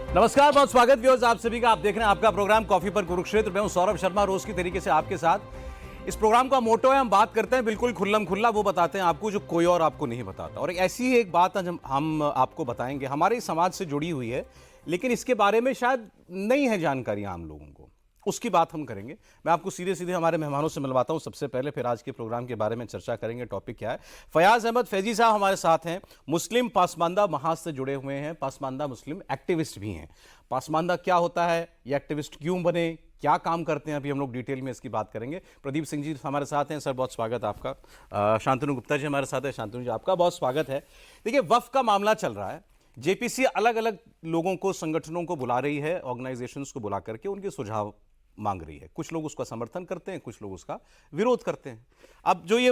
नमस्कार, बहुत स्वागत व्यूअर्स आप सभी का। आप देख रहे हैं आपका प्रोग्राम कॉफी पर कुरुक्षेत्र। मैं हूं सौरभ शर्मा, रोज की तरीके से आपके साथ। इस प्रोग्राम का मोटो है, हम बात करते हैं बिल्कुल खुल्लम खुल्ला, वो बताते हैं आपको जो कोई और आपको नहीं बताता। और ऐसी ही एक बात आज हम आपको बताएंगे, हमारे समाज से जुड़ी हुई है, लेकिन इसके बारे में शायद नहीं है जानकारी आम लोगों को, उसकी बात हम करेंगे। मैं आपको सीधे सीधे हमारे मेहमानों से मिलवाता हूं सबसे पहले, फिर आज के प्रोग्राम के बारे में चर्चा करेंगे। टॉपिक क्या है? फयाज अहमद फैजी साहब हमारे साथ हैं, मुस्लिम पासमानदा महाज से जुड़े हुए हैं, पासमानदा मुस्लिम एक्टिविस्ट भी हैं। पासमानदा क्या होता है, ये एक्टिविस्ट क्यों बने, क्या काम करते हैं, अभी हम लोग डिटेल में इसकी बात करेंगे। प्रदीप सिंह जी हमारे साथ हैं, सर बहुत स्वागत आपका। शांतनु गुप्ता जी हमारे साथ है, शांतनु जी आपका बहुत स्वागत है। देखिए, वक्फ का मामला चल रहा है, जेपीसी अलग अलग लोगों को, संगठनों को बुला रही है, ऑर्गेनाइजेशंस को बुला करके उनके सुझाव मांग रही है। कुछ लोग उसका समर्थन करते हैं, कुछ लोग उसका विरोध करते हैं। अब जो ये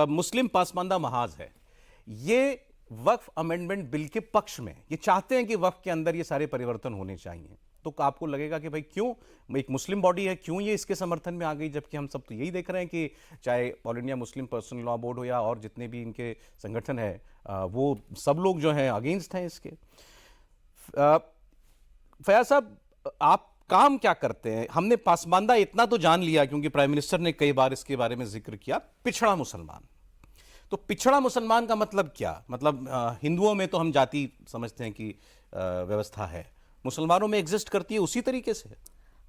मुस्लिम पासमानदा महाज है, ये वक्फ अमेंडमेंट बिल के पक्ष में, ये चाहते हैं कि वक्फ के अंदर ये सारे परिवर्तन होने चाहिए। तो आपको लगेगा कि भाई क्यों एक मुस्लिम बॉडी है, क्यों ये इसके समर्थन में आ गई, जबकि हम सब तो यही देख रहे हैं कि चाहे all India Muslim personal law board हो या और जितने भी इनके संगठन है, वो सब लोग जो हैं अगेंस्ट हैं इसके। फयाज साहब, आप काम क्या करते हैं? हमने पासमानदा इतना तो जान लिया, क्योंकि प्राइम मिनिस्टर ने कई बार इसके बारे में जिक्र किया, पिछड़ा मुसलमान। तो पिछड़ा मुसलमान का मतलब क्या? मतलब हिंदुओं में तो हम जाति समझते हैं कि व्यवस्था है, मुसलमानों में एग्जिस्ट करती है उसी तरीके से?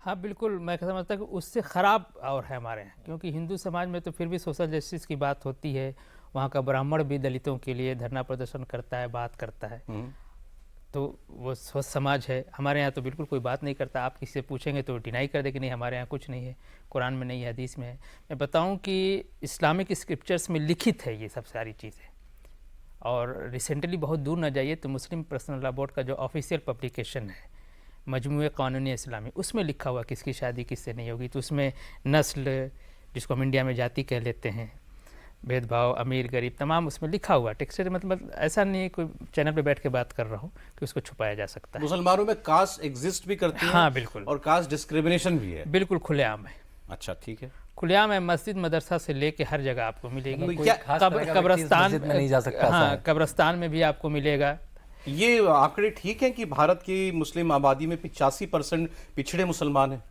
हाँ बिल्कुल, मैं समझता हूँ कि उससे ख़राब और है हमारे यहाँ, क्योंकि हिंदू समाज में तो फिर भी सोशल जस्टिस की बात होती है। वहाँ का ब्राह्मण भी दलितों के लिए धरना प्रदर्शन करता है, बात करता है, तो वो स्वस्थ समाज है। हमारे यहाँ तो बिल्कुल कोई बात नहीं करता। आप किसी से पूछेंगे तो डिनाई कर दे कि नहीं हमारे यहाँ कुछ नहीं है, कुरान में नहीं है, हदीस में है। मैं बताऊँ कि इस्लामिक स्क्रिप्चर्स में लिखित है ये सब सारी चीज़ें। और रिसेंटली बहुत दूर न जाइए तो मुस्लिम पर्सनल लॉ बोर्ड का जो ऑफिशियल पब्लिकेशन है, मजमूए कानूनी इस्लामी, उसमें लिखा हुआ किसकी शादी किससे नहीं होगी। तो उसमें नस्ल, जिसको हम इंडिया में जाति कह लेते हैं, भेदभाव, अमीर गरीब, तमाम उसमें लिखा हुआ टेक्स्ट। मतलब ऐसा नहीं कोई चैनल पे बैठ के बात कर रहा हूँ कि उसको छुपाया जा सकता है। मुसलमानों में कास्ट एग्जिस्ट भी करती है? हाँ बिल्कुल, और कास्ट डिस्क्रिमिनेशन भी है? बिल्कुल खुलेआम है। अच्छा, ठीक है, खुलेआम है। मस्जिद मदरसा से लेके हर जगह आपको मिलेगी। कब्रिस्तान में नहीं जा सकता। हाँ, कब्रिस्तान में भी आपको मिलेगा। ये आंकड़े ठीक है कि भारत की मुस्लिम आबादी में 85% पिछड़े मुसलमान हैं?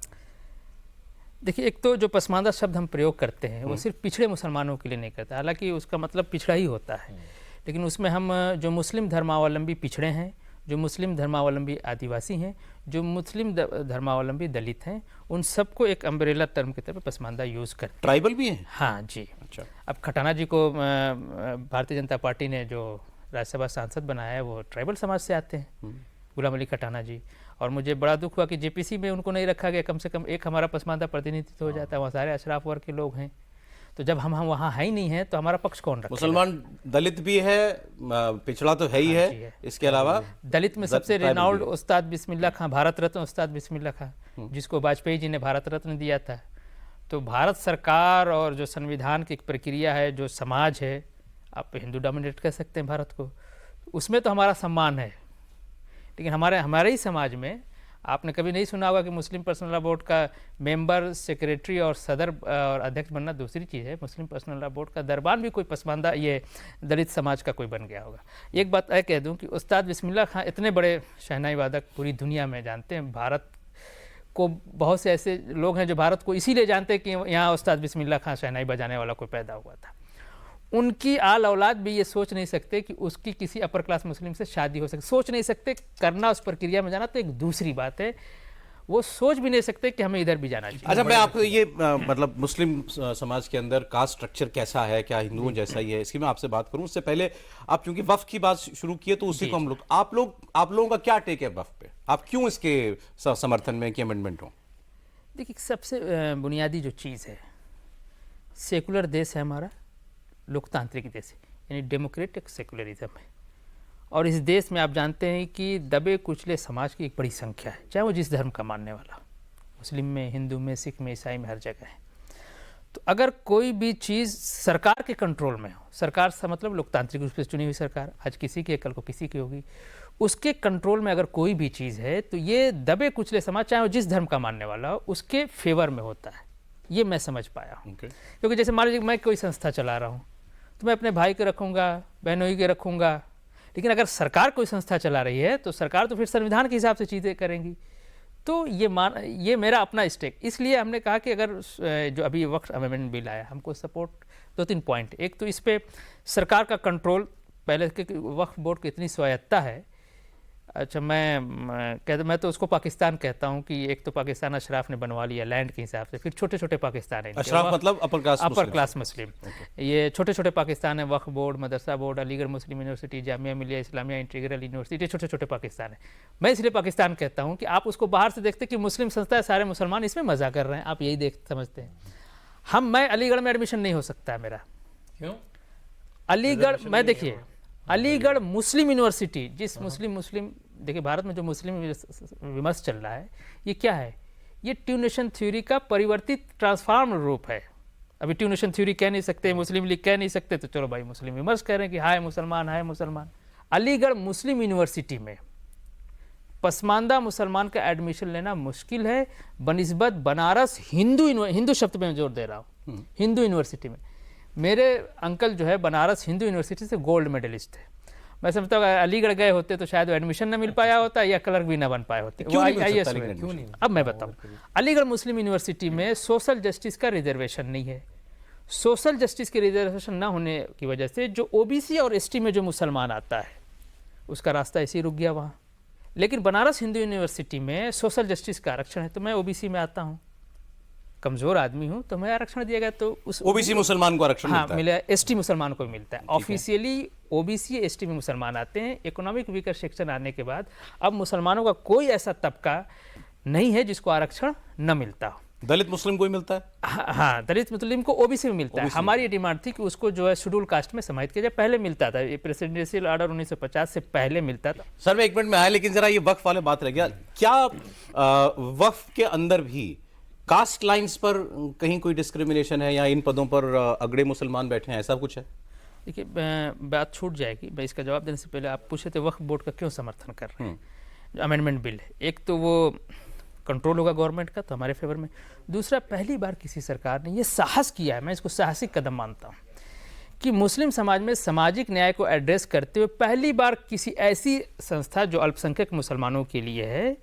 देखिए, एक तो जो पसमानदा शब्द हम प्रयोग करते हैं वो सिर्फ पिछड़े मुसलमानों के लिए नहीं करता, हालांकि उसका मतलब पिछड़ा ही होता है, लेकिन उसमें हम जो मुस्लिम धर्मावलंबी पिछड़े हैं, जो मुस्लिम धर्मावलंबी आदिवासी हैं, जो मुस्लिम धर्मावलंबी दलित हैं, उन सबको एक अम्ब्रेला टर्म की तरह पसमानदा यूज़ करते हैं। ट्राइबल भी हैं? हाँ जी। अच्छा। अब खटाना जी को भारतीय जनता पार्टी ने जो राज्यसभा सांसद बनाया है वो ट्राइबल समाज से आते हैं, गुलाम अली खटाना जी। और मुझे बड़ा दुख हुआ कि जेपीसी में उनको नहीं रखा गया, कम से कम एक हमारा पसमानदा प्रतिनिधित्व हो जाता है। वहाँ सारे अशराफ वर्ग के लोग हैं, तो जब हम वहाँ है ही नहीं हैं तो हमारा पक्ष कौन रखेगा? मुसलमान दलित भी है, पिछड़ा तो है ही है, इसके अलावा दलित में सबसे रेनाउल्ड उस्ताद बिस्मिल्लाह खां, भारत रत्न उस्ताद बिस्मिल्लाह खां, जिसको वाजपेयी जी ने भारत रत्न दिया था। तो भारत सरकार और जो संविधान की एक प्रक्रिया है, जो समाज है, आप हिंदू डोमिनेट कर सकते हैं भारत को, उसमें तो हमारा सम्मान है। लेकिन हमारे ही समाज में आपने कभी नहीं सुना होगा कि मुस्लिम पर्सनल लॉ बोर्ड का मेंबर, सेक्रेटरी और सदर और अध्यक्ष बनना दूसरी चीज़ है। मुस्लिम पर्सनल लॉ बोर्ड का दरबान भी कोई पसमानदा ये दलित समाज का कोई बन गया होगा। एक बात मैं कह दूं कि उस्ताद बिस्मिल्लाह खां इतने बड़े शहनाई वादक पूरी दुनिया में जानते हैं। भारत को बहुत से ऐसे लोग हैं जो भारत को इसीलिए जानते हैं कि यहाँ उस्ताद बिस्मिल्लाह खां शहनाई बजाने वाला कोई पैदा हुआ था। उनकी आल औलाद भी ये सोच नहीं सकते कि उसकी किसी अपर क्लास मुस्लिम से शादी हो सकती, सोच नहीं सकते। करना, उस प्रक्रिया में जाना तो एक दूसरी बात है, वो सोच भी नहीं सकते कि हमें इधर भी जाना चाहिए। अच्छा, मैं आपको ये मतलब मुस्लिम समाज के अंदर कास्ट स्ट्रक्चर कैसा है, क्या हिंदुओं जैसा ही है, इसकी मैं आपसे बात करूं। उससे पहले आप चूंकि वक्फ की बात शुरू की है तो उसी को हम लोग आप लोगों का क्या टेक है वक्फ पे? आप क्यों इसके समर्थन में कि अमेंडमेंट हो? देखिए, सबसे बुनियादी जो चीज़ है, सेकुलर देश है हमारा, लोकतांत्रिक देश है, यानी डेमोक्रेटिक सेकुलरिज्म है। और इस देश में आप जानते हैं कि दबे कुचले समाज की एक बड़ी संख्या है, चाहे वो जिस धर्म का मानने वाला, मुस्लिम में, हिंदू में, सिख में, ईसाई में, हर जगह है। तो अगर कोई भी चीज़ सरकार के कंट्रोल में हो, सरकार से मतलब लोकतांत्रिक रूप से चुनी हुई सरकार, आज किसी की है कल को किसी की होगी, उसके कंट्रोल में अगर कोई भी चीज़ है तो ये दबे कुचले समाज, चाहे वो जिस धर्म का मानने वाला हो, उसके फेवर में होता है। ये मैं समझ पाया हूँ। क्योंकि जैसे मान लीजिए मैं कोई संस्था चला रहा हूँ तो मैं अपने भाई के रखूँगा, बहनोई के रखूँगा, लेकिन अगर सरकार कोई संस्था चला रही है तो सरकार तो फिर संविधान के हिसाब से चीज़ें करेंगी। तो ये मेरा अपना स्टेक, इसलिए हमने कहा कि अगर जो अभी वक्फ अमेंडमेंट बिल आया, हमको सपोर्ट 2-3 पॉइंट। एक तो इस पे सरकार का कंट्रोल, पहले के वक्फ बोर्ड की इतनी स्वायत्ता है। अच्छा, मैं तो उसको पाकिस्तान कहता हूँ कि एक तो पाकिस्तान अशराफ ने बनवा लिया लैंड के हिसाब से, फिर छोटे छोटे पाकिस्तान है, अशराफ मतलब अपर क्लास मुस्लिम। ये छोटे छोटे पाकिस्तान है, वक्फ बोर्ड, मदरसा बोर्ड, अलीगढ़ मुस्लिम university, Jamia Millia Islamia integral university, छोटे छोटे पाकिस्तान है। मैं इसलिए पाकिस्तान कहता हूँ कि आप उसको बाहर से देखते कि मुस्लिम संस्था है, सारे मुसलमान इसमें मजा कर रहे हैं, आप यही समझते हैं। मैं अलीगढ़ में एडमिशन नहीं हो सकता है मेरा। क्यों? अलीगढ़, मैं देखिए अलीगढ़ मुस्लिम यूनिवर्सिटी, जिस मुस्लिम देखिए भारत में जो मुस्लिम विमर्श चल रहा है, ये क्या है? ये ट्यूनेशन थ्योरी का परिवर्तित ट्रांसफॉर्म रूप है। अभी ट्यूनेशन थ्योरी कह नहीं सकते, मुस्लिम लीग कह नहीं सकते, तो चलो भाई मुस्लिम विमर्श कह रहे हैं कि हाय मुसलमान। अलीगढ़ मुस्लिम यूनिवर्सिटी में पसमानदा मुसलमान का एडमिशन लेना मुश्किल है बनिस्बत बनारस हिंदू शब्द में जोर दे रहा हूँ, हिंदू यूनिवर्सिटी में। मेरे अंकल जो है बनारस हिंदू यूनिवर्सिटी से गोल्ड मेडलिस्ट थे। मैं समझता हूँ अलीगढ़ गए होते तो शायद वो एडमिशन ना मिल पाया होता या क्लर्क भी ना बन पाए होते। क्यों नहीं? अब मैं बताऊँ, अलीगढ़ मुस्लिम यूनिवर्सिटी में सोशल जस्टिस का रिजर्वेशन नहीं है। सोशल जस्टिस के रिजर्वेशन ना होने की वजह से जो ओबीसी और एसटी में जो मुसलमान आता है उसका रास्ता ऐसे ही रुक गया वहाँ। लेकिन बनारस हिंदू यूनिवर्सिटी में सोशल जस्टिस का आरक्षण है, तो मैं ओबीसी में आता हूँ, कमजोर आदमी हूँ, तो मैं आरक्षण दिया गया, तो उस ओबीसी मुसलमान को आरक्षण मिलता है। मिला, एसटी मुसलमान को मिलता है। ऑफिशियली ओबीसी एसटी में मुसलमान आते हैं। इकोनॉमिक वीकर सेक्शन आने के बाद अब मुसलमानों का कोई ऐसा तबका नहीं है जिसको आरक्षण न मिलता हो। दलित मुस्लिम को ही मिलता है? हाँ, दलित मुस्लिम को ओबीसी में मिलता है। हमारी ये डिमांड थी कि उसको जो है शेड्यूल कास्ट में समाहित किया जाए। पहले मिलता था, ये प्रेसिडेंशियल ऑर्डर 1950 से पहले मिलता था। सर मैं 1 मिनट में आया, लेकिन जरा ये वक्फ वाले बात रह गया। क्या वक्फ के अंदर भी कास्ट लाइंस पर कहीं कोई डिस्क्रिमिनेशन है या इन पदों पर अगड़े मुसलमान बैठे हैं, ऐसा कुछ है? देखिए, बात छूट जाएगी। मैं इसका जवाब देने से पहले आप पूछे थे वक्फ बोर्ड का क्यों समर्थन कर रहे हैं। जो अमेंडमेंट बिल है, एक तो वो कंट्रोल होगा गवर्नमेंट का, तो हमारे फेवर में। दूसरा, पहली बार किसी सरकार ने ये साहस किया है, मैं इसको साहसिक कदम मानता हूँ, कि मुस्लिम समाज में सामाजिक न्याय को एड्रेस करते हुए पहली बार किसी ऐसी संस्था जो अल्पसंख्यक मुसलमानों के लिए है,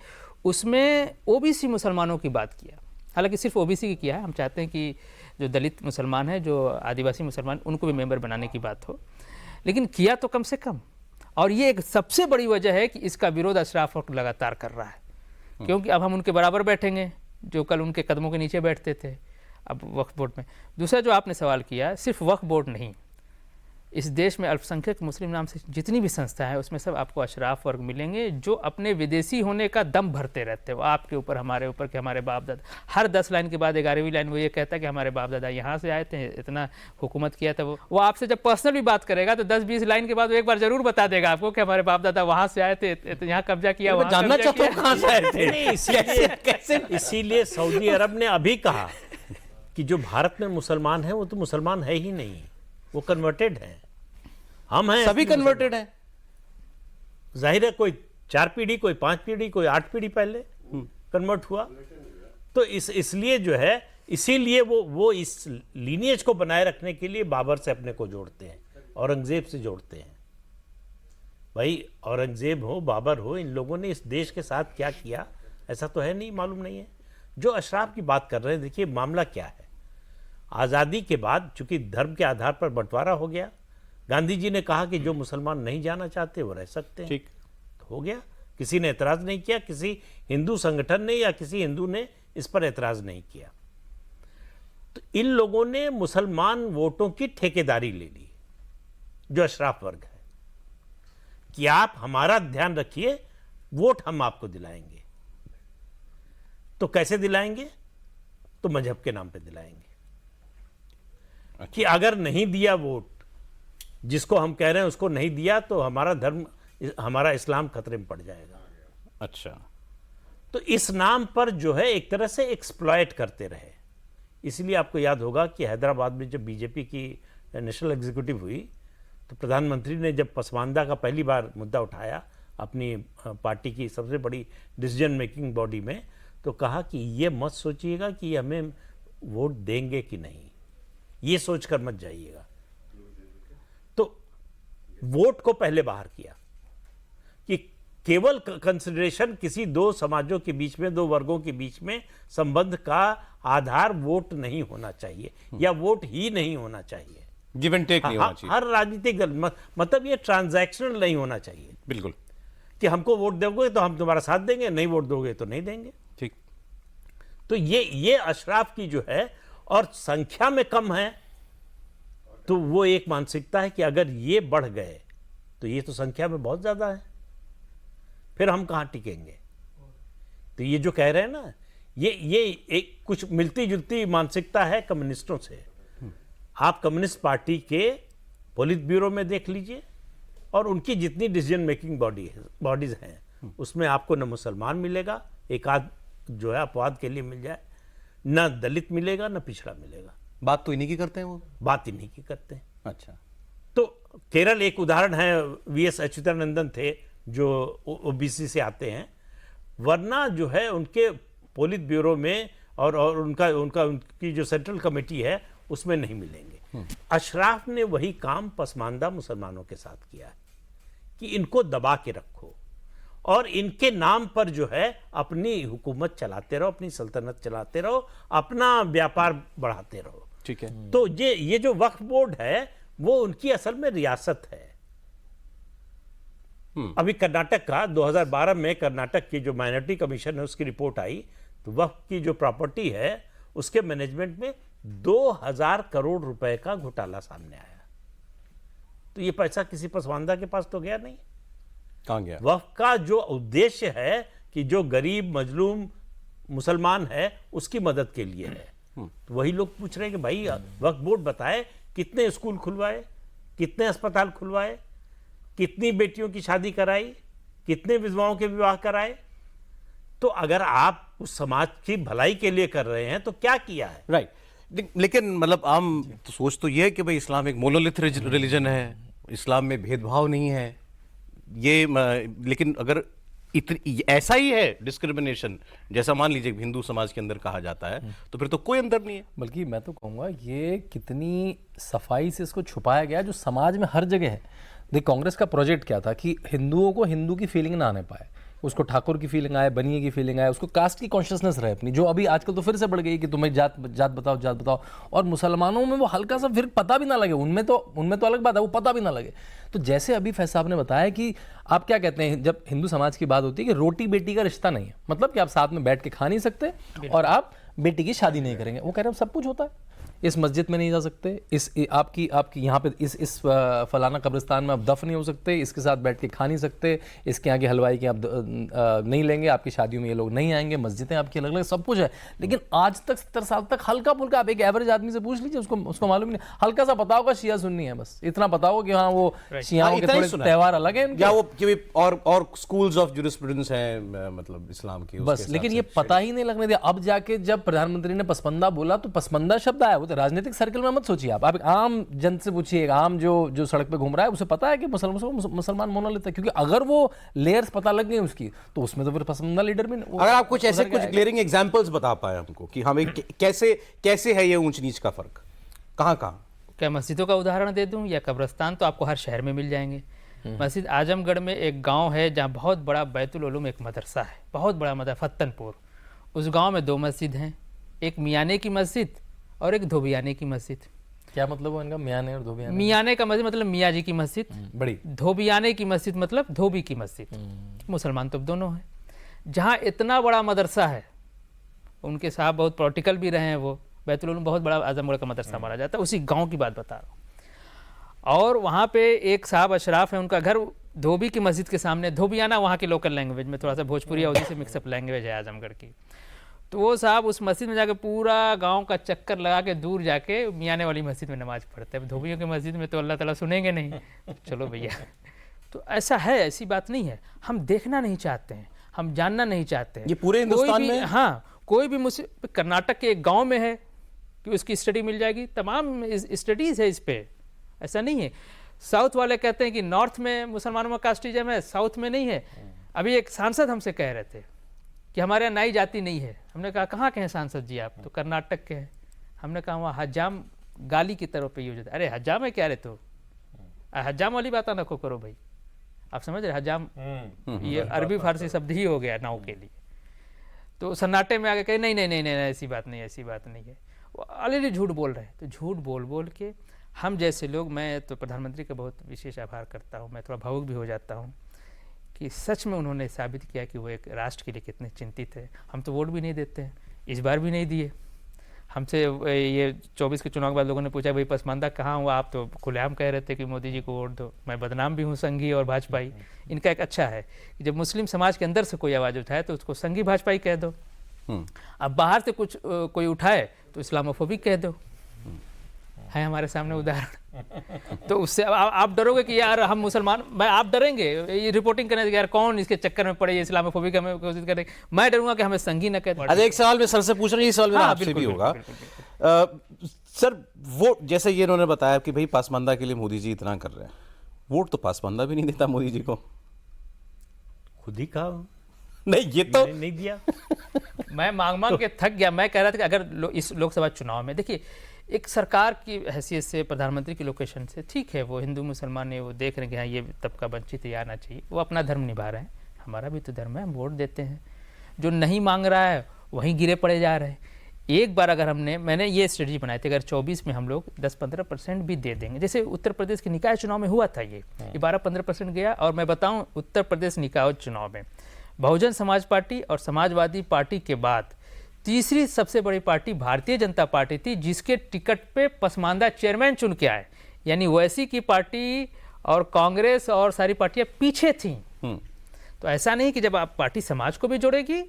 उसमें ओबीसी मुसलमानों की बात किया। हालांकि सिर्फ ओबीसी की किया है, हम चाहते हैं कि जो दलित मुसलमान हैं, जो आदिवासी मुसलमान, उनको भी मेंबर बनाने की बात हो, लेकिन किया तो कम से कम। और ये एक सबसे बड़ी वजह है कि इसका विरोध अशराफ वक्त लगातार कर रहा है, क्योंकि अब हम उनके बराबर बैठेंगे जो कल उनके कदमों के नीचे बैठते थे अब वक्फ बोर्ड में। दूसरा जो आपने सवाल किया, सिर्फ वक्फ बोर्ड नहीं, इस देश में अल्पसंख्यक मुस्लिम नाम से जितनी भी संस्था है उसमें सब आपको अशराफ वर्ग मिलेंगे जो अपने विदेशी होने का दम भरते रहते हैं। वो आपके ऊपर, हमारे ऊपर, कि हमारे बाप दादा, हर 10 लाइन के बाद 11वीं लाइन वो ये कहता है कि हमारे बाप दादा यहाँ से आए थे, इतना हुकूमत किया था। वो आपसे जब पर्सनली बात करेगा तो 10-20 लाइन के बाद वो एक बार जरूर बता देगा आपको कि हमारे बाप दादा वहाँ से आए थे, यहाँ कब्जा किया, वहाँ जानना चाहता हूँ कहाँ से आए थे। इसीलिए सऊदी अरब ने अभी कहा कि जो भारत में मुसलमान हैं वो तो मुसलमान है ही नहीं, वो कन्वर्टेड हैं। हम हैं, सभी कन्वर्टेड हैं। जाहिर है, कोई 4 पीढ़ी, कोई 5 पीढ़ी, कोई 8 पीढ़ी पहले कन्वर्ट हुआ। तो इसलिए जो है, इसीलिए वो इस लीनिएज को बनाए रखने के लिए बाबर से अपने को जोड़ते हैं, औरंगजेब से जोड़ते हैं। भाई औरंगजेब हो, बाबर हो, इन लोगों ने इस देश के साथ क्या किया ऐसा तो है नहीं, मालूम नहीं है। जो अशराफ की बात कर रहे हैं, देखिए मामला क्या है। आज़ादी के बाद चूंकि धर्म के आधार पर बंटवारा हो गया, गांधी जी ने कहा कि जो मुसलमान नहीं जाना चाहते वो रह सकते हैं, ठीक तो हो गया। किसी ने एतराज़ नहीं किया, किसी हिंदू संगठन ने या किसी हिंदू ने इस पर एतराज़ नहीं किया। तो इन लोगों ने मुसलमान वोटों की ठेकेदारी ले ली, जो अशराफ वर्ग है, कि आप हमारा ध्यान रखिए, वोट हम आपको दिलाएंगे। तो कैसे दिलाएंगे? तो मजहब के नाम पे दिलाएंगे। कि अगर नहीं दिया वोट, जिसको हम कह रहे हैं उसको नहीं दिया, तो हमारा धर्म, हमारा इस्लाम खतरे में पड़ जाएगा। अच्छा, तो इस नाम पर जो है एक तरह से एक्सप्लॉयट करते रहे। इसलिए आपको याद होगा कि हैदराबाद में जब बीजेपी की नेशनल एग्जीक्यूटिव हुई, तो प्रधानमंत्री ने जब पसमानदा का पहली बार मुद्दा उठाया अपनी पार्टी की सबसे बड़ी डिसीजन मेकिंग बॉडी में, तो कहा कि ये मत सोचिएगा कि हमें वोट देंगे कि नहीं, ये सोचकर मत जाइएगा। तो वोट को पहले बाहर किया। केवल कंसिडरेशन किसी दो समाजों के बीच में, दो वर्गों के बीच में संबंध का आधार वोट नहीं होना चाहिए, या वोट ही नहीं होना चाहिए। गिव एंड टेक नहीं होना चाहिए। हर राजनीतिक दल मतलब ये ट्रांजैक्शनल नहीं होना चाहिए बिल्कुल। कि हमको वोट दोगे तो हम तुम्हारा साथ देंगे, नहीं वोट दोगे तो नहीं देंगे। ठीक। तो ये अशराफ की जो है, और संख्या में कम है, तो वो एक मानसिकता है कि अगर ये बढ़ गए तो ये तो संख्या में बहुत ज्यादा है, फिर हम कहां टिकेंगे। तो ये जो कह रहे हैं ना, ये एक कुछ मिलती जुलती मानसिकता है कम्युनिस्टों से। आप कम्युनिस्ट पार्टी के पोलित ब्यूरो में देख लीजिए, और उनकी जितनी डिसीजन मेकिंग बॉडीज हैं, उसमें आपको न मुसलमान मिलेगा, एक आध जो है अपवाद के लिए मिल जाए, न दलित मिलेगा, न पिछड़ा मिलेगा। बात तो इन्हीं की करते हैं वो। बात इन्हीं की करते हैं। अच्छा। तो केरल एक उदाहरण है, वीएस अच्युतानंदन थे जो ओबीसी से आते हैं, वरना जो है उनके पोलित ब्यूरो में और उनकी जो सेंट्रल कमेटी है उसमें नहीं मिलेंगे। अशराफ ने वही काम पसमानदा मुसलमानों के साथ किया है कि इनको दबा के रखो और इनके नाम पर जो है अपनी हुकूमत चलाते रहो, अपनी सल्तनत चलाते रहो, अपना व्यापार बढ़ाते रहो। ठीक है। तो ये जो वक्फ बोर्ड है वो उनकी असल में रियासत है। अभी कर्नाटक का 2012 में कर्नाटक की जो माइनॉरिटी कमीशन है उसकी रिपोर्ट आई, तो वक्फ की जो प्रॉपर्टी है उसके मैनेजमेंट में 2000 करोड़ रुपए का घोटाला सामने आया। तो ये पैसा किसी पसमानदा के पास तो गया नहीं। कहां गया? वक्फ का जो उद्देश्य है कि जो गरीब मजलूम मुसलमान है उसकी मदद के लिए है। तो वही लोग पूछ रहे हैं कि भाई वक्फ बोर्ड बताए कितने स्कूल खुलवाए, कितने अस्पताल खुलवाए, कितनी बेटियों की शादी कराई, कितने विधवाओं के विवाह कराए। तो अगर आप उस समाज की भलाई के लिए कर रहे हैं तो क्या किया है? राइट। लेकिन मतलब आम तो सोच तो ये है कि भाई इस्लाम एक मोनोलिथ रिलीजन है, इस्लाम में भेदभाव नहीं है ये, लेकिन अगर इतनी ऐसा ही है डिस्क्रिमिनेशन जैसा मान लीजिए हिंदू समाज के अंदर कहा जाता है, तो फिर तो कोई अंतर नहीं है। बल्कि मैं तो कहूँगा ये कितनी सफाई से इसको छुपाया गया जो समाज में हर जगह है। देख, कांग्रेस का प्रोजेक्ट क्या था कि हिंदुओं को हिंदू की फीलिंग ना आने पाए, उसको ठाकुर की फीलिंग आए, बनिए की फीलिंग आए, उसको कास्ट की कॉन्शियसनेस रहे अपनी, जो अभी आजकल तो फिर से बढ़ गई कि तुम्हें जात बताओ। और मुसलमानों में वो हल्का सा फिर पता भी ना लगे, उनमें तो अलग बात है, वो पता भी ना लगे। तो जैसे अभी फैज साहब ने बताया कि आप क्या कहते हैं, जब हिंदू समाज की बात होती है कि रोटी बेटी का रिश्ता नहीं है, मतलब कि आप साथ में बैठ के खा नहीं सकते और आप बेटी की शादी नहीं करेंगे। वो कह रहे हैं सब कुछ होता है, इस मस्जिद में नहीं जा सकते, इस आपकी यहाँ पे इस फलाना कब्रिस्तान में आप दफन नहीं हो सकते, इसके साथ बैठ के खा नहीं सकते, इसके आगे हलवाई की आप नहीं लेंगे, आपकी शादियों में ये लोग नहीं आएंगे, मस्जिदें आपकी अलग अलग, सब कुछ है। लेकिन आज तक 70 साल तक हल्का फुल्का आप एक एवरेज आदमी से पूछ लीजिए, उसको मालूम नहीं, हल्का सा पता होगा शिया सुन्नी है, बस इतना पता होगा कि हाँ वो शियाओं के थोड़े त्यौहार अलग है या वो कि और स्कूल्स ऑफ ज्यूरिस्प्रूडेंस हैं मतलब इस्लाम की, बस। लेकिन ये पता ही नहीं लगने दिया। अब जाके जब प्रधानमंत्री ने पसमंदा बोला तो पसमंदा शब्द आया, वो तो राजनीतिक सर्कल में मत सोचिए आप एक आम जन से पूछिए, आम जो सड़क पे घूम रहा है उसे पता है कि मुसलमान मोनोलिथ है, क्योंकि अगर वो लेयर्स पता लग गई उसकी तो उसमें तो फिर पसंदीदा लीडर भी। अगर आप कुछ ऐसे कुछ ग्लेयरिंग एग्जांपल्स बता पाए हमको कि हमें कैसे है ये ऊंच नीच का फर्क, कहाँ क्या मस्जिदों का उदाहरण दे दूं या कब्रिस्तान तो आपको हर शहर में मिल जाएंगे। मस्जिद आजमगढ़ में एक गांव है जहां बहुत बड़ा बैतुल उलूम एक मदरसा है, बहुत बड़ा मदरसा फत्तनपुर। उस गांव में 2 मस्जिद हैं, एक मियाने की मस्जिद और एक धोबियाने की मस्जिद। क्या मतलब वो इनका मियाने और धोबियाने? मियाने का मस्जिद मतलब मियाँ जी की मस्जिद, बड़ी। धोबियाने की मस्जिद मतलब धोबी की मस्जिद। मुसलमान तो दोनों हैं। जहाँ इतना बड़ा मदरसा है, उनके साहब बहुत पॉलिटिकल भी रहे हैं, वो बैतुल उलूम बहुत बड़ा आजमगढ़ का मदरसा माना जाता है, उसी गांव की बात बता रहा हूँ। और वहाँ पे एक साहब अशराफ है, उनका घर धोबी की मस्जिद के सामने। धोबियाना वहाँ की लोकल लैंग्वेज में, थोड़ा सा भोजपुरी उसी से मिक्सअप लैंग्वेज है आजमगढ़ की। तो वो साहब उस मस्जिद में जाके पूरा गांव का चक्कर लगा के दूर जाके मियाने वाली मस्जिद में नमाज पढ़ते हैं। धोबियों की मस्जिद में तो अल्लाह ताला सुनेंगे नहीं, चलो भैया। तो ऐसा है, ऐसी बात नहीं है। हम देखना नहीं चाहते हैं, हम जानना नहीं चाहते हैं। ये पूरे हिंदुस्तान में? हाँ, कोई भी कर्नाटक के एक गाँव में है कि उसकी स्टडी मिल जाएगी, तमाम स्टडीज़ है इस पर, ऐसा नहीं है। साउथ वाले कहते हैं कि नॉर्थ में मुसलमानों में कास्टिज्म है, साउथ में नहीं है। अभी एक सांसद हमसे कह रहे थे कि हमारे यहाँ नाई जाति नहीं है। हमने कहा कहाँ के हैं सांसद जी आप? तो कर्नाटक के हैं। हमने कहा वहाँ हजाम गाली की तरफ पे यूज होता है। अरे हजाम है क्या रे? तो हजाम वाली बात ना करो भाई, आप समझ रहे, हजाम ये अरबी फारसी शब्द ही हो गया नाव के लिए। तो सन्नाटे में आके कहे नहीं नहीं नहीं नहीं ऐसी बात नहीं, ऐसी बात नहीं है, वो ऑलरेडी झूठ बोल रहे हैं। तो झूठ बोल बोल के हम जैसे लोग, मैं तो प्रधानमंत्री का बहुत विशेष आभार करता हूँ, मैं थोड़ा भावुक भी हो जाता हूँ कि सच में उन्होंने साबित किया कि वो एक राष्ट्र के लिए कितने चिंतित है। हम तो वोट भी नहीं देते हैं, इस बार भी नहीं दिए। हमसे ये 24 के चुनाव के बाद लोगों ने पूछा भाई पसमानदा कहाँ हुआ, आप तो खुलेआम कह रहे थे कि मोदी जी को वोट दो। मैं बदनाम भी हूँ संघी और भाजपाई। इनका एक अच्छा है कि जब मुस्लिम समाज के अंदर से कोई आवाज़ उठाए तो उसको संघी भाजपाई कह दो, अब बाहर से कुछ कोई उठाए तो इस्लामोफोबिक कह दो। है हमारे सामने उदाहरण। तो उससे आप डरोगे कि यार हम मुसलमान, आप डरेंगे ये रिपोर्टिंग करने से यार कौन इसके चक्कर में पड़े, इस्लामोफोबिक हमें कोशिश करे। मैं डरूंगा कि हमें संगी न कहे। अच्छा, एक सवाल मैं सर से पूछ रहा हूँ, ये सवाल मेरा आपसे भी होगा। सर वोट, जैसे ये इन्होंने बताया कि भाई पासमानदा के लिए मोदी जी इतना कर रहे हैं, वोट तो पासमानदा भी नहीं देता मोदी जी को, खुद ही कहा नहीं ये तो नहीं दिया। मैं मांग के थक गया। मैं कह रहा था कि अगर इस लोकसभा चुनाव में देखिए एक सरकार की हैसियत से, प्रधानमंत्री की लोकेशन से, ठीक है वो हिंदू मुसलमान ने वो देख रहे हैं कि हाँ ये तबका वंचित है, आना चाहिए, वो अपना धर्म निभा रहे हैं, हमारा भी तो धर्म है, हम वोट देते हैं। जो नहीं मांग रहा है वहीं गिरे पड़े जा रहे हैं। एक बार अगर मैंने ये स्ट्रेटजी बनाई थी, अगर 24 में हम लोग 10-15% भी दे देंगे, जैसे उत्तर प्रदेश के निकाय चुनाव में हुआ था, ये 12-15% गया। और मैं बताऊं उत्तर प्रदेश निकाय चुनाव में बहुजन समाज पार्टी और समाजवादी पार्टी के बाद तीसरी सबसे बड़ी पार्टी भारतीय जनता पार्टी थी, जिसके टिकट पे पसमानदा चेयरमैन चुन के आए। यानी वैसी की पार्टी और कांग्रेस और सारी पार्टियां पीछे थीं। तो ऐसा नहीं कि जब आप पार्टी समाज को भी जोड़ेगी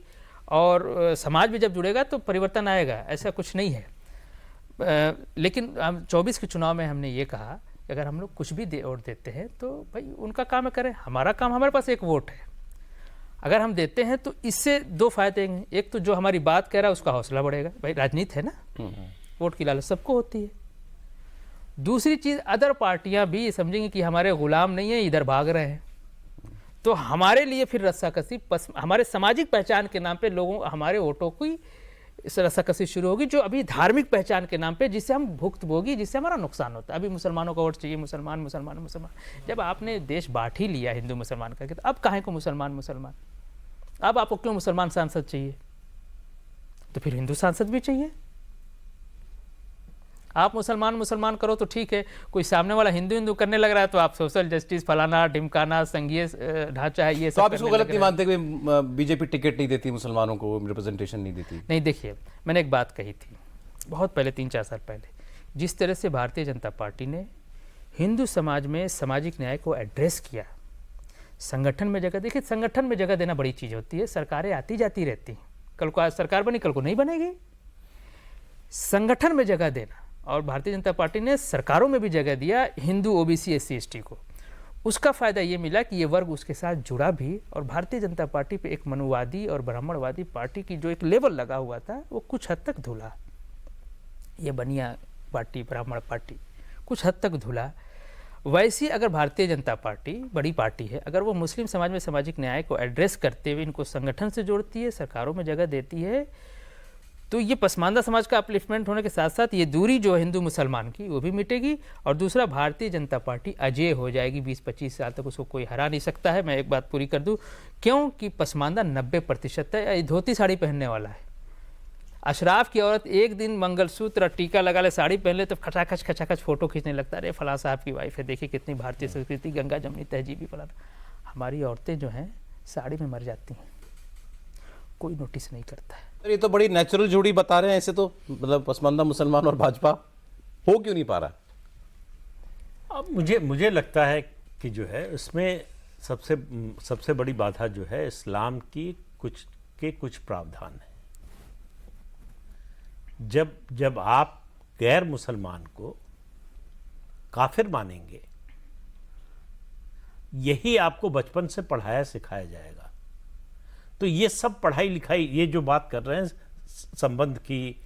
और समाज भी जब जुड़ेगा तो परिवर्तन आएगा, ऐसा कुछ नहीं है। लेकिन हम 24 के चुनाव में हमने ये कहा कि अगर हम लोग कुछ भी वोट देते हैं तो भाई उनका काम करें, हमारा काम, हमारे पास एक वोट है। अगर हम देते हैं तो इससे दो फायदे हैं। एक तो जो हमारी बात कह रहा है उसका हौसला बढ़ेगा, भाई राजनीति है ना, वोट की लालच सबको होती है। दूसरी चीज़, अदर पार्टियां भी ये समझेंगी कि हमारे गुलाम नहीं है, इधर भाग रहे हैं, तो हमारे लिए फिर रस्साकसी, हमारे सामाजिक पहचान के नाम पे लोगों, हमारे वोटों की रस्साकसी शुरू होगी, जो अभी धार्मिक पहचान के नाम पे, जिससे हम भुक्तभोगी, जिससे हमारा नुकसान होता है। अभी मुसलमानों का वोट चाहिए, मुसलमान मुसलमान मुसलमान। जब आपने देश बांट ही लिया हिंदू मुसलमान करके, तो अब काहे को मुसलमान मुसलमान? अब आपको क्यों मुसलमान सांसद चाहिए? तो फिर हिंदू सांसद भी चाहिए। आप मुसलमान मुसलमान करो तो ठीक है, कोई सामने वाला हिंदू हिंदू करने लग रहा है तो आप सोशल जस्टिस फलाना ढिमकाना संघीय ढांचा है ये सब। तो आप इसको गलत नहीं मानते कि बीजेपी टिकट नहीं देती मुसलमानों को, रिप्रेजेंटेशन नहीं देती? नहीं, देखिए मैंने एक बात कही थी बहुत पहले, 3-4 साल पहले, जिस तरह से भारतीय जनता पार्टी ने हिंदू समाज में सामाजिक न्याय को एड्रेस किया, संगठन में जगह, देखिए संगठन में जगह देना बड़ी चीज़ होती है। सरकारें आती जाती रहती हैं, कल को आज सरकार बनी, कल को नहीं बनेगी। संगठन में जगह देना, और भारतीय जनता पार्टी ने सरकारों में भी जगह दिया हिंदू, ओबीसी, एससी, एसटी को। उसका फ़ायदा ये मिला कि ये वर्ग उसके साथ जुड़ा भी, और भारतीय जनता पार्टी पे एक मनुवादी और ब्राह्मणवादी पार्टी की जो एक लेवल लगा हुआ था वो कुछ हद तक धुला। ये बनिया पार्टी, ब्राह्मण पार्टी कुछ हद तक धुला। वैसी अगर भारतीय जनता पार्टी बड़ी पार्टी है, अगर वो मुस्लिम समाज में सामाजिक न्याय को एड्रेस करते हुए इनको संगठन से जोड़ती है, सरकारों में जगह देती है, तो ये पसमानदा समाज का अपलिफ्टमेंट होने के साथ साथ ये दूरी जो हिंदू मुसलमान की वो भी मिटेगी। और दूसरा, भारतीय जनता पार्टी अजेय हो जाएगी, 20-25 साल तक उसको कोई हरा नहीं सकता है। मैं एक बात पूरी कर दूं, क्योंकि पसमानदा 90% है, धोती साड़ी पहनने वाला है। अशराफ की औरत एक दिन मंगलसूत्र टीका लगा ले, साड़ी पहन ले, तो खचाखच खचाखच फोटो खींचने लगता है, अरे फलां साहब की वाइफ है, देखिए कितनी भारतीय संस्कृति, गंगा जमनी तहजीबी फलाना। हमारी औरतें जो हैं साड़ी में मर जाती हैं, कोई नोटिस नहीं करता है। ये तो बड़ी नेचुरल जोड़ी बता रहे हैं, ऐसे तो मतलब पसमानदा मुसलमान और भाजपा हो क्यों नहीं पा रहा? अब मुझे लगता है कि जो है उसमें सबसे बड़ी बाधा जो है इस्लाम की कुछ प्रावधान है। जब आप गैर मुसलमान को काफिर मानेंगे, यही आपको बचपन से पढ़ाया सिखाया जाएगा। तो ये सब पढ़ाई लिखाई, ये जो बात कर रहे हैं संबंध की,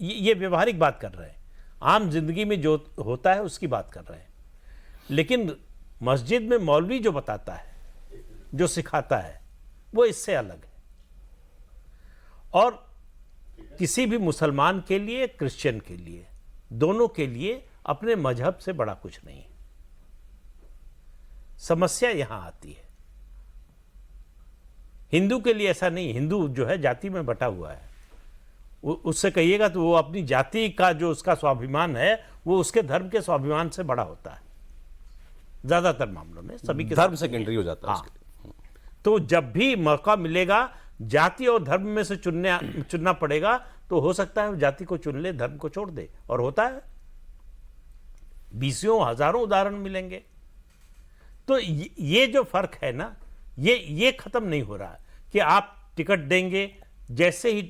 ये व्यवहारिक बात कर रहे हैं, आम जिंदगी में जो होता है उसकी बात कर रहे हैं। लेकिन मस्जिद में मौलवी जो बताता है, जो सिखाता है, वो इससे अलग है। और किसी भी मुसलमान के लिए, क्रिश्चियन के लिए, दोनों के लिए अपने मजहब से बड़ा कुछ नहीं है। समस्या यहां आती है। हिंदू के लिए ऐसा नहीं, हिंदू जो है जाति में बटा हुआ है। उससे कहिएगा तो वो अपनी जाति का जो उसका स्वाभिमान है वो उसके धर्म के स्वाभिमान से बड़ा होता है ज्यादातर मामलों में, सभी के धर्म सेकेंडरी हो जाता है हाँ। उसके लिए। तो जब भी मौका मिलेगा जाति और धर्म में से चुनना पड़ेगा, तो हो सकता है वो जाति को चुन ले, धर्म को छोड़ दे, और होता है। बीसियों हजारों उदाहरण मिलेंगे। तो ये जो फर्क है ना, ये खत्म नहीं हो रहा है कि आप टिकट देंगे, जैसे ही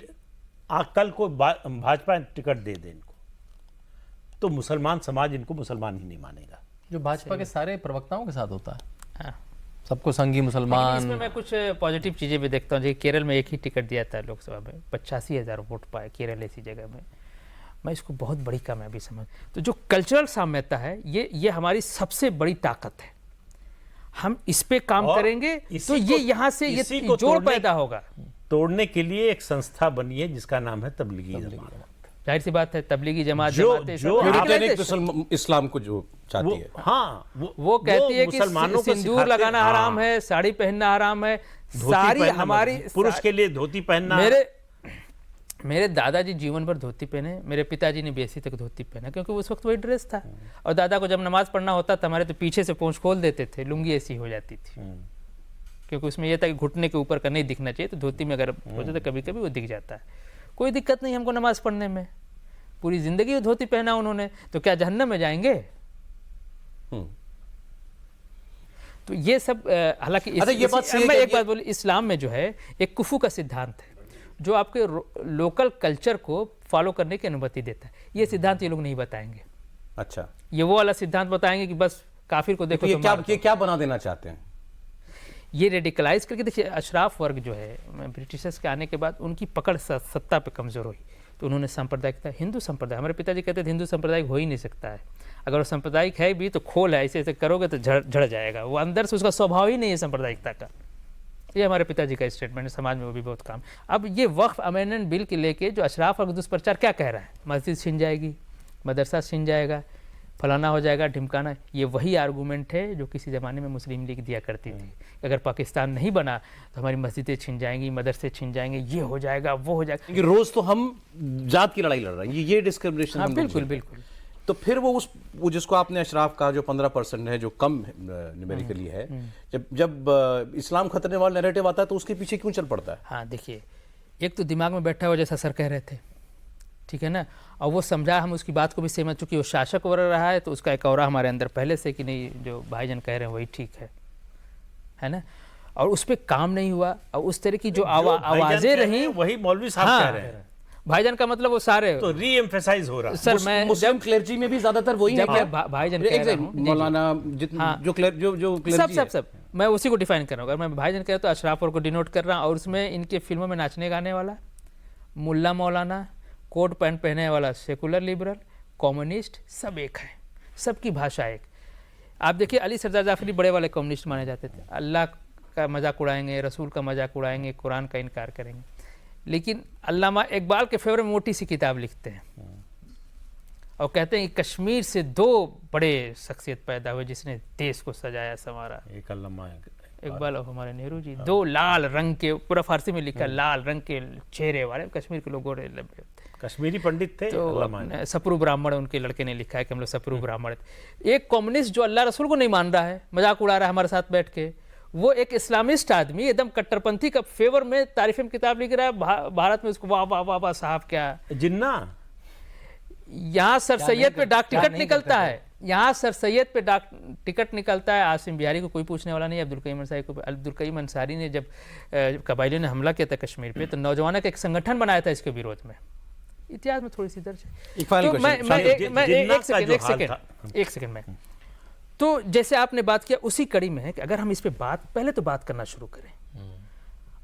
कल को भाजपा टिकट दे दे इनको, तो मुसलमान समाज इनको मुसलमान ही नहीं मानेगा। जो भाजपा के सारे प्रवक्ताओं के साथ होता है, हाँ। सबको संघी मुसलमान। इसमें मैं कुछ पॉजिटिव चीज़ें भी देखता हूँ। जैसे केरल में एक ही टिकट दिया था लोकसभा में, 85,000 वोट पाए केरल ऐसी जगह में। मैं इसको बहुत बड़ी कामयाबी समझ। तो जो कल्चरल साम्यता है, ये हमारी सबसे बड़ी ताकत है। हम इस पे काम करेंगे तो ये यहाँ से ये जोड़ पैदा होगा। तोड़ने के लिए एक संस्था बनी है जिसका नाम है तबलीगी जमात। जाहिर सी बात है, तबलीगी जमात इस्लाम को जो चाहती है, हाँ, वो कहती है कि सिंदूर लगाना हराम है, साड़ी पहनना हराम है, सारी हमारी पुरुष के लिए धोती पहनना। मेरे दादाजी जीवन भर धोती पहने, मेरे पिताजी ने बीएससी तक धोती पहना, क्योंकि उस वक्त वही ड्रेस था। और दादा को जब नमाज पढ़ना होता था हमारे, तो पीछे से पोंछ खोल देते थे, लुंगी ऐसी हो जाती थी, क्योंकि उसमें यह था कि घुटने के ऊपर का नहीं दिखना चाहिए। तो धोती में अगर होता तो कभी कभी वो दिख जाता है। कोई दिक्कत नहीं हमको नमाज पढ़ने में, पूरी जिंदगी वो धोती पहना उन्होंने, तो क्या जहन्नम में जाएंगे? तो ये सब हालांकि मैं एक बात बोली, इस्लाम में जो है एक कुफू का सिद्धांत है जो आपके लोकल कल्चर को फॉलो करने की अनुमति देता है। ये सिद्धांत ये लोग नहीं बताएंगे। अच्छा, ये वो वाला सिद्धांत बताएंगे कि बस काफिर को देखो। तो ये क्या बना देना चाहते हैं? ये रेडिकलाइज करके, देखिए अशराफ वर्ग जो है ब्रिटिशर्स के आने के बाद उनकी पकड़ सत्ता पे कमजोर हुई, तो उन्होंने सांप्रदायिकता, हिंदू संप्रदाय, हमारे पिताजी कहते थे हिंदू सांप्रदायिक हो ही नहीं सकता है। अगर वो सांप्रदायिक है भी तो खोल है, ऐसे ऐसे करोगे तो झड़ जाएगा। वो अंदर से उसका स्वभाव ही नहीं है सांप्रदायिकता का। ये हमारे पिताजी का स्टेटमेंट है, समाज में वो भी बहुत काम। अब ये वक्फ अमेंडमेंट बिल के लेके जो अशराफ वर्ग दुष्प्रचार क्या कह रहा है, मस्जिद छिन जाएगी, मदरसा छिन जाएगा, फलाना हो जाएगा, ढिमकाना। ये वही आर्गूमेंट है जो किसी ज़माने में मुस्लिम लीग दिया करती थी। अगर पाकिस्तान नहीं बना तो हमारी मस्जिदें छिन जाएंगी, मदरसे छिन जाएंगे, ये हो जाएगा, वो हो जाएगा। क्योंकि रोज तो हम जात की लड़ाई लड़ रहे हैं, ये डिस्क्रिमिनेशन। हाँ, बिल्कुल बिल्कुल। तो फिर वो जिसको आपने अशराफ का जो 15% है, जो कम न्यूमेरिकली है, जब इस्लाम खतरने वाला नैरेटिव आता है तो उसके पीछे क्यों चल पड़ता है? हाँ देखिए, एक तो दिमाग में बैठा हुआ जैसा सर कह रहे थे, ठीक है ना, और वो समझा, हम उसकी बात को भी सहमत, चूंकि वो शासक वर्ग रहा है तो उसका एक और हमारे अंदर पहले से कि नहीं जो भाईजान कह रहे हैं वही ठीक है ना, और उस पर काम नहीं हुआ। और उस तरह की जो आवाजें रही वही मौलवी साहब कह रहे हैं। भाईजान का मतलब वो सारे तो री एम्फेसाइज हो रहा है। सर मैं मुस्लिम क्लर्जी में भी ज्यादातर वही है। भाईजान कह रहा हूं, मौलाना जो क्लर्जी सब मैं उसी को डिफाइन कर रहा हूँ। अगर मैं भाईजान कह रहा तो अशराफ वर्ग को डिनोट कर रहा हूँ। और उसमें इनके फिल्मों में नाचने गाने वाला मुल्ला मौलाना, कोट पैंट पहने वाला सेकुलर लिबरल, कम्युनिस्ट, सब एक है, सबकी भाषा एक। आप देखिए अली सरदार जाफरी बड़े वाले कम्युनिस्ट माने जाते थे, अल्लाह का मजाक उड़ाएंगे, रसूल का मजाक उड़ाएंगे, कुरान का इनकार करेंगे। लेकिन अल्लामा इकबाल के फेवर में मोटी सी किताब लिखते हैं और कहते हैं कि कश्मीर से दो बड़े शख्सियत पैदा हुए जिसने देश को सजाया संवारा, एक अल्लामा इकबाल और हमारे नेहरू जी। दो लाल रंग के, पूरा फारसी में लिखा, लाल रंग के चेहरे वाले, कश्मीर के लोग गोरे लंबे, कश्मीरी पंडित थे। तो सपरू ब्राह्मण उनके लड़के ने लिखा है कि हम लोग सपरू ब्राह्मण। एक कम्युनिस्ट जो अल्लाह रसूल को नहीं मान रहा है, मजाक उड़ा रहा है हमारे साथ बैठ के, वो एक इस्लामिस्ट आदमी एकदम कट्टरपंथी का फेवर में तारीफ में किताब लिख रहा है भारत में, उसको वाह वाह वाह वाह साहब क्या जिन्ना। यहाँ सर सैयद पे डाक टिकट निकलता है, यहाँ सर सैयद पे डाक टिकट निकलता है। आसिम बिहारी को कोई पूछने वाला नहीं। अब्दुल करीम अंसारी को, अब्दुल करीम अंसारी ने जब कबायलियों ने हमला किया था कश्मीर पे, तो नौजवानों का एक संगठन बनाया था इसके विरोध में। इतिहास में थोड़ी सी दर्ज है। एक सेकंड में, तो जैसे आपने बात किया उसी कड़ी में है कि अगर हम इस पे पहले तो बात करना शुरू करें,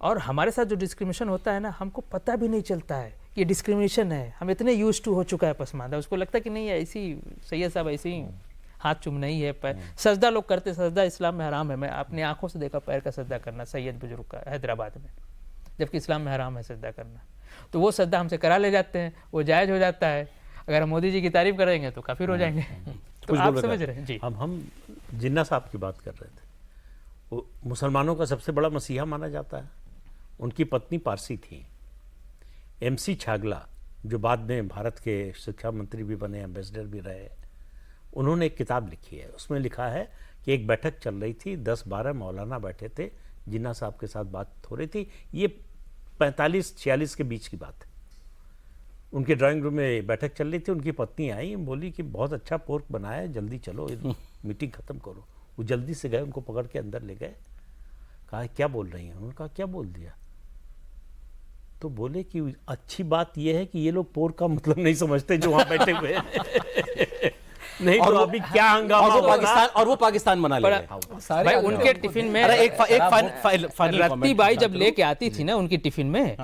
और हमारे साथ जो डिस्क्रिमिनेशन होता है ना, हमको पता भी नहीं चलता है कि ये डिस्क्रिमिनेशन है। हम इतने यूज टू हो चुका है पसमानदा, उसको लगता है कि नहीं ऐसी सैयद साहब ऐसे ही हाथ चूमना ही है, पैर सजदा लोग करते, सजदा इस्लाम में हराम है। मैं अपनी आंखों से देखा पैर का सजदा करना सैयद बुजुर्ग का हैदराबाद में, जबकि इस्लाम में हराम है सजदा करना। तो वो सजदा हमसे करा ले जाते हैं, वो जायज़ हो जाता है। अगर हम मोदी जी की तारीफ करेंगे तो काफिर हो जाएंगे। तो आप समझ रहे हैं जी। हम जिन्ना साहब की बात कर रहे थे। वो मुसलमानों का सबसे बड़ा मसीहा माना जाता है। उनकी पत्नी पारसी थी। MC छागला, जो बाद में भारत के शिक्षा मंत्री भी बने, एम्बेसडर भी रहे, उन्होंने एक किताब लिखी है। उसमें लिखा है कि एक बैठक चल रही थी, 10-12 मौलाना बैठे थे, जिन्ना साहब के साथ बात हो रही थी। ये 45-46 के बीच की बात है। उनके ड्राइंग रूम में बैठक चल रही थी। उनकी पत्नी आई, बोली कि बहुत अच्छा पोर्क बनाया है, जल्दी चलो, मीटिंग खत्म करो। वो जल्दी से गए, उनको पकड़ के अंदर ले गए। कहा क्या बोल रही हैं? उन्होंने कहा क्या बोल दिया? तो बोले कि अच्छी बात यह है कि ये लोग पोर्क का मतलब नहीं समझते जो वहां बैठे हुए हैं। नहीं तो अभी क्या हंगामा होगा। और वो पाकिस्तान मना ले गए। भाई उनके टिफिन में रत्ती बाई जब लेके आती थी ना उनकी टिफिन में,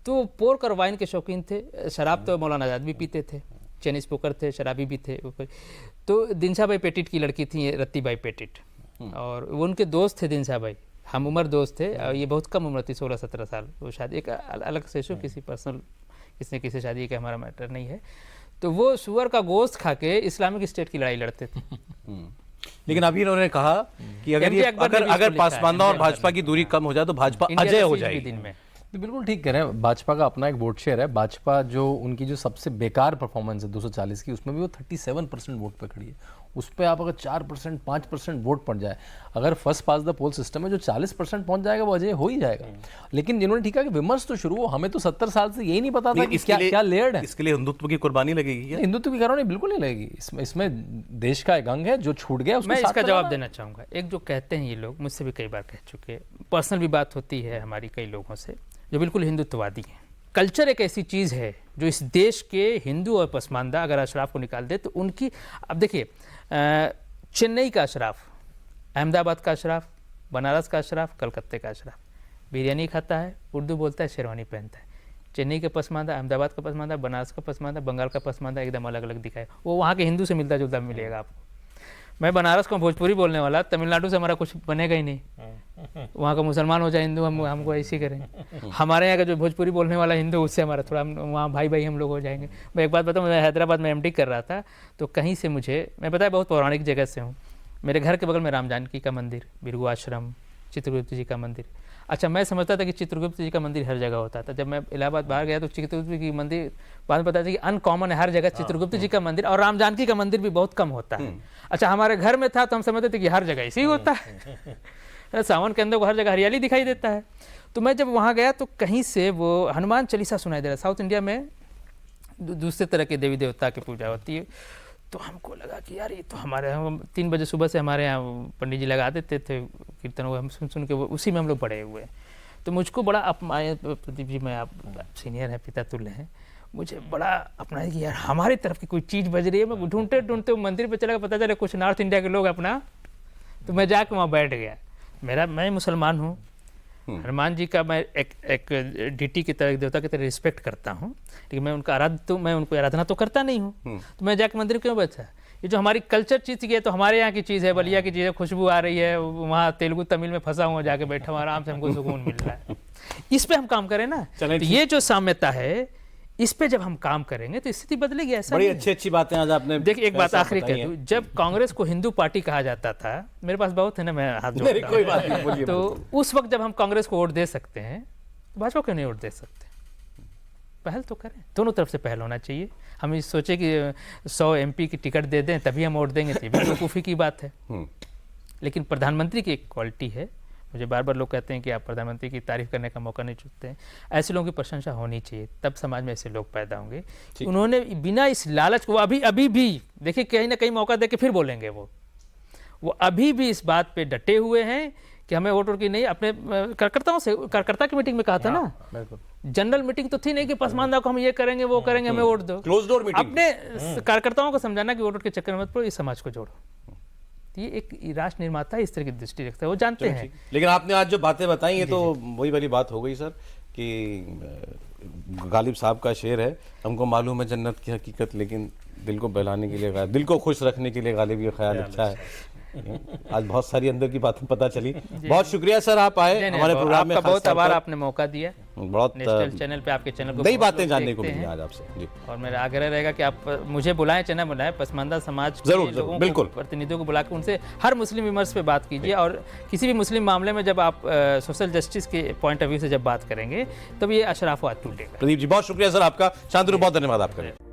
तो पोर्क और वाइन के शौकीन थे। शराब तो मौलाना आजाद भी पीते थे, चैनी स्पोकर थे, शराबी भी थे। तो दिनशा भाई पेटिट की लड़की थी रत्ती बाई पेटिट, और वो उनके दोस्त थे। दिनशा भाई हम उम्र दोस्त थे, और ये बहुत कम उम्र थी, 16-17 साल। वो शायद एक अलग से इशू, किसी पर्सनल किसने किसी शादी का हमारा मैटर नहीं है। तो वो सुअर का गोश्त खा के इस्लामिक स्टेट की लड़ाई लड़ते थे। लेकिन अभी इन्होंने कहा कि अगर पासवान और भाजपा की दूरी कम हो जाए तो भाजपा अजय हो जाएगी दिन में। तो बिल्कुल ठीक कह रहे हैं। भाजपा का अपना एक वोट शेयर है। भाजपा जो उनकी जो सबसे बेकार परफॉर्मेंस है 240 की, उसमें भी वो 37% वोट पे खड़ी है। उस पर आप अगर 4%, 5% वोट पड़ जाए, अगर फर्स्ट पास द पोल सिस्टम है जो 40% पहुंच जाएगा, वो अजय हो ही जाएगा। लेकिन जिन्होंने ठीक है कि विमर्श तो शुरू हो, हमें तो 70 साल से यही नहीं पता था कि क्या लेयर्ड है। इसके लिए हिंदुत्व की कुर्बानी लगेगी क्या? हिंदुत्व की कारण बिल्कुल नहीं लगेगी। इसमें देश का एक अंग है जो छूट गया, उसको मैं साथ इसका में जवाब लाना। देना चाहूँगा। एक जो कहते हैं ये लोग, मुझसे भी कई बार कह चुके, पर्सनल भी बात होती है हमारी कई लोगों से, जो बिल्कुल हिंदुत्ववादी हैं। कल्चर एक ऐसी चीज़ है जो इस देश के हिंदू और पसमानदा अगर अशराफ को निकाल दे तो उनकी, अब देखिए चेन्नई का अशराफ, अहमदाबाद का अशराफ, बनारस का अशराफ, कलकत्ते का अशराफ बिरयानी खाता है, उर्दू बोलता है, शेरवानी पहनता है। चेन्नई का पसमानदा, अहमदाबाद का पसमानदा, बनारस का पसमानदा, बंगाल का पसमानदा एकदम अलग अलग दिखाए। वो वहाँ के हिंदू से मिलता जुलता मिलेगा आपको। मैं बनारस को भोजपुरी बोलने वाला, तमिलनाडु से हमारा कुछ बनेगा ही नहीं। वहाँ का मुसलमान हो जाए हिंदू, हमको ऐसे करें। हमारे यहाँ का जो भोजपुरी बोलने वाला हिंदू, उससे हमारा थोड़ा वहाँ भाई भाई हम लोग हो जाएंगे। मैं एक बात बताऊँ, मैं हैदराबाद में MD कर रहा था, तो कहीं से मुझे, मैं बताया बहुत पौराणिक जगह से हूँ, मेरे घर के बगल में राम जानकी का मंदिर, बिरगु आश्रम, चित्रगुप्त जी का मंदिर। अच्छा, मैं समझता था कि चित्रगुप्त जी का मंदिर हर जगह होता था। जब मैं इलाहाबाद बाहर गया तो चित्रगुप्त जी की मंदिर बाद में पता चला कि अनकॉमन है, हर जगह चित्रगुप्त जी का मंदिर, और राम जानकी का मंदिर भी बहुत कम होता है। अच्छा, हमारे घर में था तो हम समझते थे कि हर जगह इसी होता है। सावन के अंदर को हर जगह हरियाली दिखाई देता है। तो मैं जब वहाँ गया तो कहीं से वो हनुमान चालीसा सुनाई दे रहा। साउथ इंडिया में दूसरे तरह के देवी देवता की पूजा होती है। तो हमको लगा कि यार ये तो हमारे यहाँ 3 बजे सुबह से हमारे यहाँ पंडित जी लगा देते थे कीर्तन, वो हम सुन के उसी में हम लोग बड़े हुए। तो मुझको बड़ा अपमाय, प्रदीप जी मैं आप सीनियर हैं, पिता तुल्य हैं, मुझे बड़ा अपना कि यार हमारी तरफ की कोई चीज़ बज रही है। मैं ढूंढते ढूंढते मंदिर पे चला, पता चला कुछ नॉर्थ इंडिया के लोग अपना, तो मैं जाके वहाँ बैठ गया। मैं मुसलमान हूँ, हनुमान जी का मैं एक डिटी की तरह, देवता की तरह रिस्पेक्ट करता हूँ, लेकिन मैं उनको आराधना तो करता नहीं हूँ। तो मैं जाके मंदिर क्यों बैठा? ये जो हमारी कल्चर चीज़ की है, तो हमारे यहाँ की चीज़ है, बलिया की चीज़ है, खुशबू आ रही है, वहाँ तेलुगु तमिल में फंसा हुआ, जाके बैठा हूँ आराम से, हमको सुकून मिल रहा है। इस पे हम काम करें ना, तो ये जो साम्यता है, इस पे जब हम काम करेंगे तो स्थिति बदलेगी। ऐसा बड़ी अच्छी बातें आज आपने। देखिए एक बात आखिरी कह दूं, जब कांग्रेस को हिंदू पार्टी कहा जाता था, मेरे पास बहुत है ना, मैं हाथ जोड़ता हूं। कोई बात नहीं, बोलिए। तो उस वक्त जब हम कांग्रेस को वोट दे सकते हैं, तो भाजपा क्यों नहीं वोट दे सकते? पहल तो करें, दोनों तरफ से पहल होना चाहिए। हम इस सोचे कि 100 MP की टिकट दे दें तभी हम वोट देंगे, तो ये भी बेवकूफ़ी की बात है। लेकिन प्रधानमंत्री की एक क्वालिटी है, मुझे बार बार लोग कहते हैं कि आप प्रधानमंत्री की तारीफ करने का मौका नहीं चुनते हैं। ऐसे लोगों की प्रशंसा होनी चाहिए, तब समाज में ऐसे लोग पैदा होंगे। उन्होंने बिना इस लालच को, अभी भी देखिए कहीं ना कहीं मौका दे के फिर बोलेंगे, वो अभी भी इस बात पे डटे हुए हैं कि हमें वोट की नहीं। अपने कार्यकर्ता की मीटिंग में कहा था ना, जनरल मीटिंग तो थी नहीं कि पसमानदा को हम ये करेंगे वो करेंगे, हमें वोट दो। Close door meeting. अपने कार्यकर्ताओं को समझाना कि वोट के चक्कर में मत पड़ो, इस समाज को जोड़ो। ये एक राष्ट्र निर्माता इस तरह की दृष्टि रखता है, वो जानते हैं। लेकिन आपने आज जो बातें बताई ये तो वही वाली बात हो गई सर, कि गालिब साहब का शेर है, हमको मालूम है जन्नत की हकीकत, लेकिन दिल को बहलाने के लिए, दिल को खुश रखने के लिए गालिब ये ख्याल अच्छा है। आज बहुत सारी अंदर की बातें पता चली। बहुत शुक्रिया सर, आप आए नहीं, नहीं, हमारे प्रोग्राम में। आपका बहुत खास तौर आभार, पर आपने मौका दिया। बहुत नेशनल चैनल पे आपके चैनल को नई बहुत बातें लोग जानने को देखते मिली हैं। आज आपसे जी। और मेरा आग्रह रहेगा कि आप मुझे बुलाएं, चैनल बुलाएं, पसमानदा समाज के जरूर, लोगों को, बिल्कुल। प्रतिनिधियों को बुला के उनसे हर मुस्लिम विमर्श पे बात कीजिए। और किसी भी मुस्लिम मामले में जब आप सोशल जस्टिस के पॉइंट ऑफ व्यू से जब बात करेंगे तब ये अशराफवाद टूटेगा। प्रदीप जी बहुत शुक्रिया सर आपका। शांतनु बहुत धन्यवाद आपका।